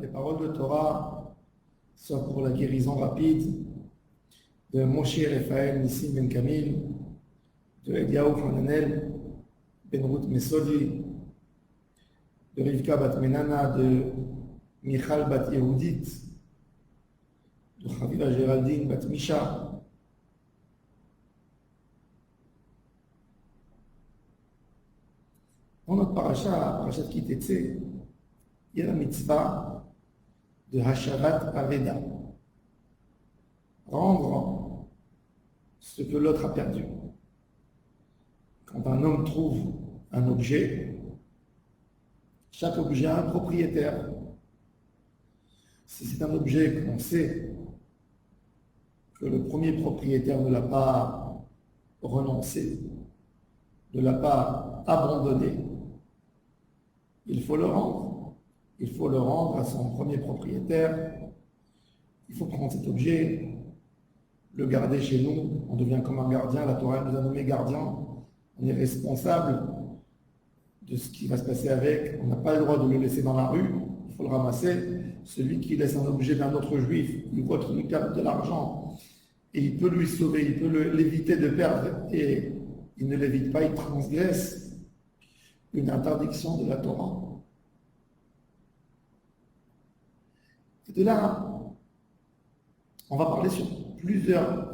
les paroles de Torah soient pour la guérison rapide de Moshe Raphaël Nissim Ben Kamil, de Eliaou Hananel Ben Ruth Mesodi, de Rivka Bat Menana, de Michal Bat Yehudit, de Chaviva Géraldine Bat Misha. Dans notre parashat Ki Tetzé, il y a la mitzvah de Hashavat Aveda, rendre ce que l'autre a perdu. Quand un homme trouve un objet, chaque objet a un propriétaire. Si c'est un objet qu'on sait que le premier propriétaire ne l'a pas renoncé, ne l'a pas abandonné, il faut le rendre. Il faut le rendre à son premier propriétaire. Il faut prendre cet objet, le garder chez nous. On devient comme un gardien. La Torah nous a nommé gardien. On est responsable de ce qui va se passer avec. On n'a pas le droit de le laisser dans la rue. Il faut le ramasser. Celui qui laisse un objet d'un autre juif, il voit qu'il lui capte de l'argent et il peut lui sauver, il peut l'éviter de perdre et il ne l'évite pas, il transgresse une interdiction de la Torah. Et de là, on va parler sur plusieurs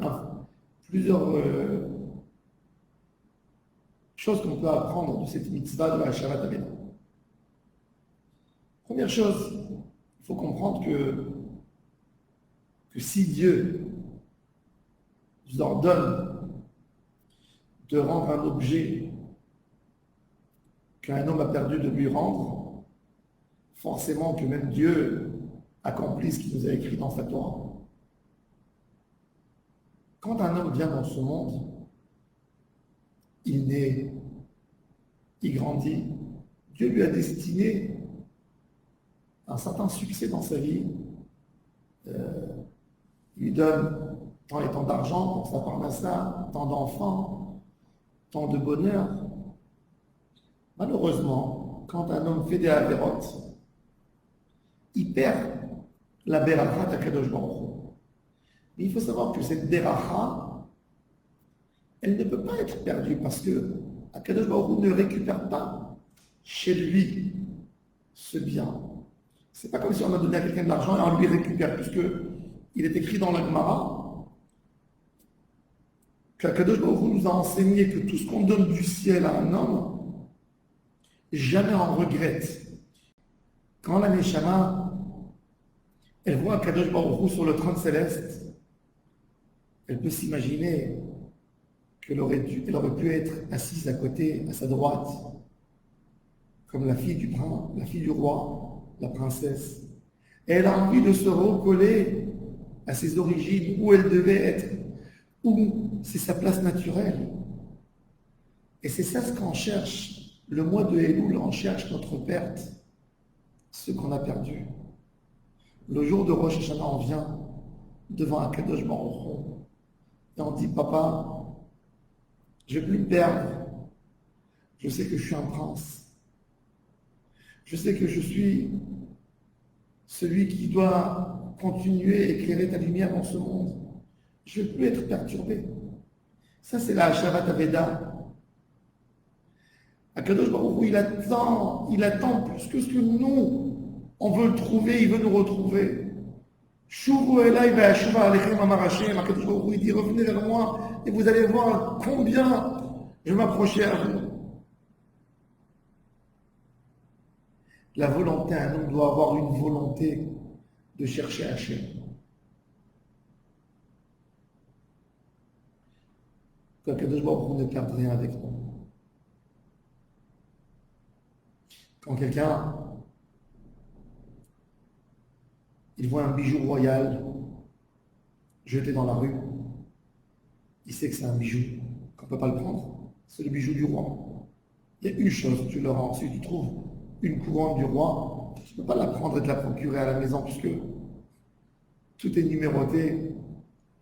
choses qu'on peut apprendre de cette mitzvah de la Hashavat Aveda. Première chose, il faut comprendre que si Dieu vous ordonne de rendre un objet qu'un homme a perdu de lui rendre, forcément que même Dieu accomplit ce qu'il nous a écrit dans sa Torah. Quand un homme vient dans ce monde, il naît, il grandit, Dieu lui a destiné un certain succès dans sa vie, il lui donne tant et tant d'argent, sa parnassa, tant d'enfants, tant de bonheur. Malheureusement, quand un homme fait des avérotes, il perd la beracha d'Akadosh Baruch Hu. Mais il faut savoir que cette beracha, elle ne peut pas être perdue parce que Akadosh Baruch Hu ne récupère pas chez lui ce bien. C'est pas comme si on a donné à quelqu'un de l'argent et on lui récupère, puisque il est écrit dans la Gemara qu'Akadosh Baruch Hu nous a enseigné que tout ce qu'on donne du ciel à un homme, jamais on regrette. Quand la Neshama, elle voit Akadosh Baruch Hu sur le trône céleste, elle peut s'imaginer qu'elle aurait pu être assise à côté, à sa droite, comme la fille du roi, la princesse. Et elle a envie de se recoller à ses origines, où elle devait être, où c'est sa place naturelle. Et c'est ça ce qu'on cherche. Le mois de Elul, on cherche notre perte, ce qu'on a perdu. Le jour de Rosh Hashanah, on vient devant Akadosh Baruch Hu et on dit, papa, je ne vais plus me perdre. Je sais que je suis un prince. Je sais que je suis celui qui doit continuer à éclairer ta lumière dans ce monde. Je ne vais plus être perturbé. Ça, c'est la Hashavat Aveda. Akadosh Baruch Hu, il attend plus que ce que nous, on veut le trouver, il veut nous retrouver. Shuvu elai ve'ashuva alechem amar Hashem. Akadosh Baruch Hu, il dit, revenez vers moi et vous allez voir combien je m'approchais à vous. La volonté, un homme doit avoir une volonté de chercher Hashem. Qu'Akadosh Baruch Hu ne perde rien avec nous. Quand quelqu'un il voit un bijou royal jeté dans la rue, il sait que c'est un bijou, qu'on ne peut pas le prendre, c'est le bijou du roi. Il y a une chose, tu l'auras ensuite, tu trouves une couronne du roi, tu ne peux pas la prendre et te la procurer à la maison puisque tout est numéroté,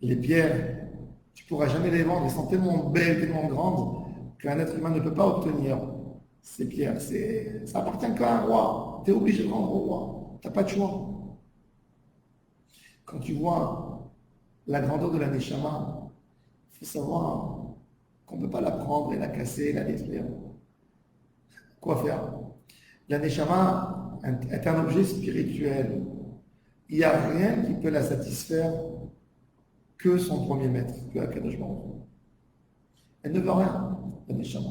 les pierres, tu ne pourras jamais les vendre, elles sont tellement belles, tellement grandes qu'un être humain ne peut pas obtenir ces pierres. Ça appartient qu'à un roi, tu es obligé de rendre au roi. Tu n'as pas de choix. Quand tu vois la grandeur de la Neshama, il faut savoir qu'on ne peut pas la prendre et la casser, la détruire. Quoi faire? La Neshama est un objet spirituel. Il n'y a rien qui peut la satisfaire que son premier maître, que Akadosh Baruch Hu. Elle ne veut rien, la Neshama.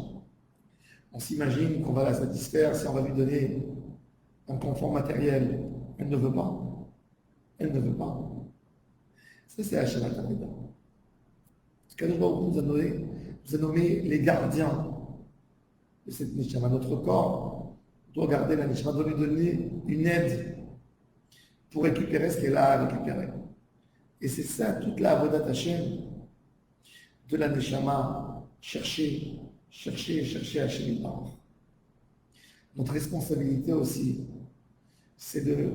On s'imagine qu'on va la satisfaire si on va lui donner un confort matériel. Elle ne veut pas. Elle ne veut pas. Ça, c'est Hachem Atameda. Akadosh Baruch Hu nous a nommé les gardiens de cette Neshama. Notre corps doit garder la Neshama, doit lui donner une aide pour récupérer ce qu'elle a à récupérer. Et c'est ça, toute la Avodat Hashem de la Neshama, chercher Hashem Yitbarach. Notre responsabilité aussi, c'est de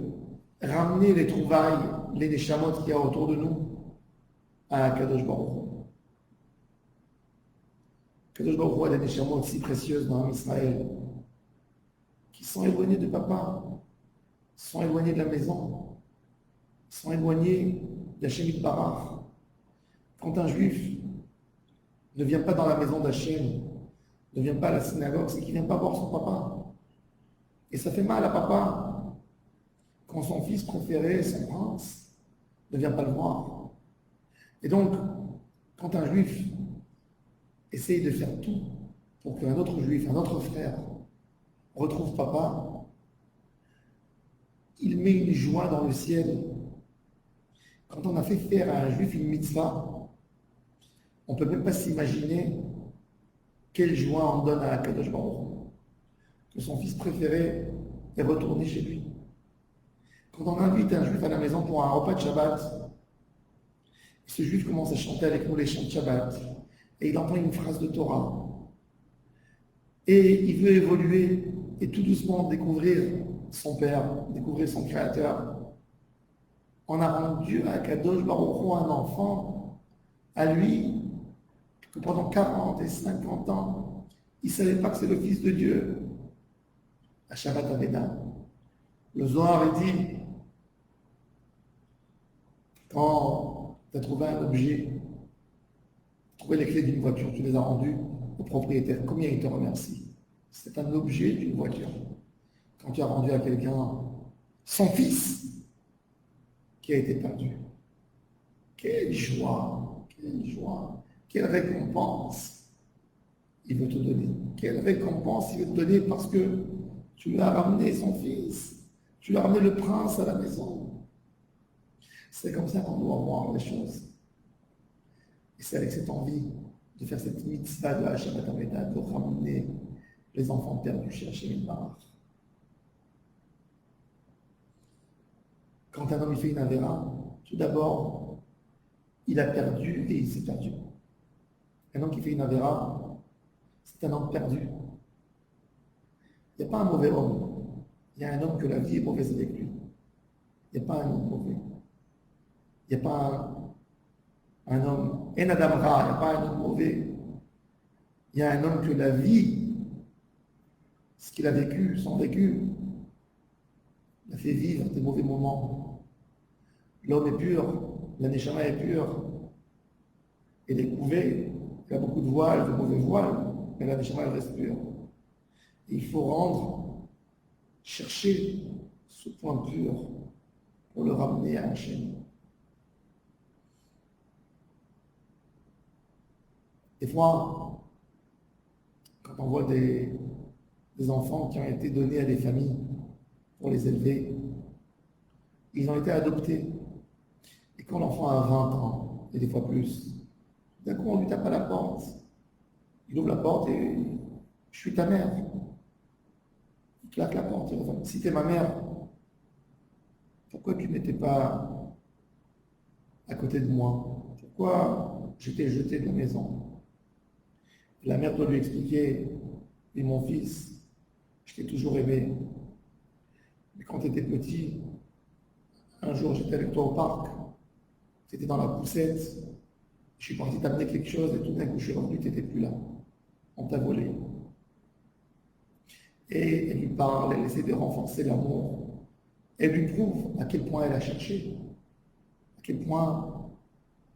ramener les trouvailles, les Neshamot qu'il y a autour de nous à Kadosh Baruch Hu. Kadosh Baruch Hu a des Neshamot si précieuses dans Israël, qui sont éloignés de papa, sont éloignés de la maison, sont éloignés d'Hachem Yitbarach. Quand un juif ne vient pas dans la maison d'Hachem, ne vient pas à la synagogue, c'est qu'il ne vient pas voir son papa. Et ça fait mal à papa quand son fils préféré, son prince, ne vient pas le voir. Et donc, quand un juif essaye de faire tout pour qu'un autre juif, un autre frère, retrouve papa, il met une joie dans le ciel. Quand on a fait faire à un juif une mitzvah, on ne peut même pas s'imaginer quelle joie on donne à Kadosh Baruch Hu, que son fils préféré est retourné chez lui. Quand on invite un juif à la maison pour un repas de Shabbat, ce juif commence à chanter avec nous les chants de Shabbat, et il entend une phrase de Torah, et il veut évoluer et tout doucement découvrir son Père, découvrir son Créateur. On a rendu à Kadosh Baruch Hu un enfant, à lui, que pendant 40 et 50 ans, il ne savait pas que c'est le Fils de Dieu. À Shabbat Aveda, le Zohar dit, quand tu as trouvé un objet, trouvé les clés d'une voiture, tu les as rendues au propriétaire, combien il te remercie? C'est un objet d'une voiture. Quand tu as rendu à quelqu'un son fils qui a été perdu, quelle joie, quelle récompense il veut te donner. Quelle récompense il veut te donner parce que tu lui as ramené son fils, tu lui as ramené le prince à la maison. C'est comme ça qu'on doit voir les choses. Et c'est avec cette envie de faire cette mitzvah de Hachem Atameda, de ramener les enfants perdus chez Hachem Yitbarach. Quand un homme il fait une avéra, tout d'abord, il a perdu et il s'est perdu. Un homme qui fait une avéra, c'est un homme perdu. Il n'y a pas un mauvais homme. Il y a un homme que la vie est mauvaise avec lui. Il n'y a pas un homme mauvais. Il n'y a pas un homme, en Adam Ra, il n'y a pas un homme mauvais. Il y a un homme que la vie, ce qu'il a vécu, son vécu, l'a fait vivre des mauvais moments. L'homme est pur, la Neshama est pure. Elle est couvée, il y a beaucoup de voiles, de mauvais voiles, mais la Neshama elle reste pure. Et il faut chercher ce point pur pour le ramener à Hachem. Des fois, quand on voit des enfants qui ont été donnés à des familles pour les élever, ils ont été adoptés. Et quand l'enfant a 20 ans, et des fois plus, d'un coup on lui tape à la porte. Il ouvre la porte et je suis ta mère. Il claque la porte. Si tu es ma mère, pourquoi tu n'étais pas à côté de moi? Pourquoi je t'ai jeté de la maison? La mère doit lui expliquer, et mon fils, je t'ai toujours aimé. Mais quand tu étais petit, un jour j'étais avec toi au parc, tu étais dans la poussette, je suis parti t'amener quelque chose et tout d'un coup je suis revenu, tu n'étais plus là. On t'a volé. Et elle lui parle, elle essaie de renforcer l'amour elle lui prouve à quel point elle a cherché, à quel point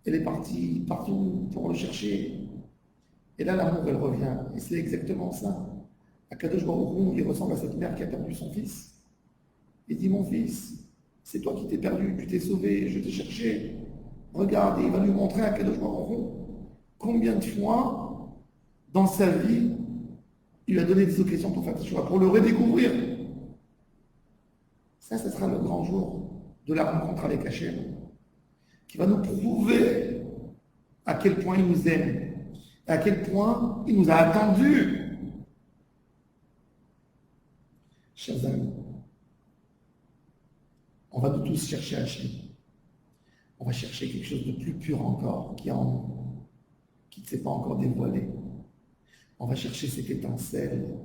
elle est partie partout pour le chercher. Et là, l'amour, elle revient. Et c'est exactement ça. Akadosh Baruch Hu, il ressemble à cette mère qui a perdu son fils. Il dit, mon fils, c'est toi qui t'es perdu, tu t'es sauvé, je t'ai cherché. Regarde, et il va lui montrer à Akadosh Baruch Hu combien de fois, dans sa vie, il lui a donné des occasions pour faire des choix, pour le redécouvrir. Ça, ce sera le grand jour de la rencontre avec Hachem, qui va nous prouver à quel point il nous aime, à quel point il nous a attendus. Chers amis, on va nous tous chercher Hachem. On va chercher quelque chose de plus pur encore, qui est en nous, qui ne s'est pas encore dévoilé. On va chercher cette étincelle,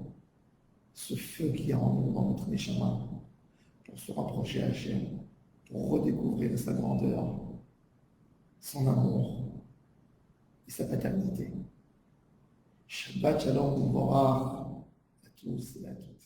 ce feu qui est en nous, dans notre Neshama, pour se rapprocher à Hachem, pour redécouvrir sa grandeur, son amour et sa paternité. Shabbat Shalom Mubarak à tous et à toutes.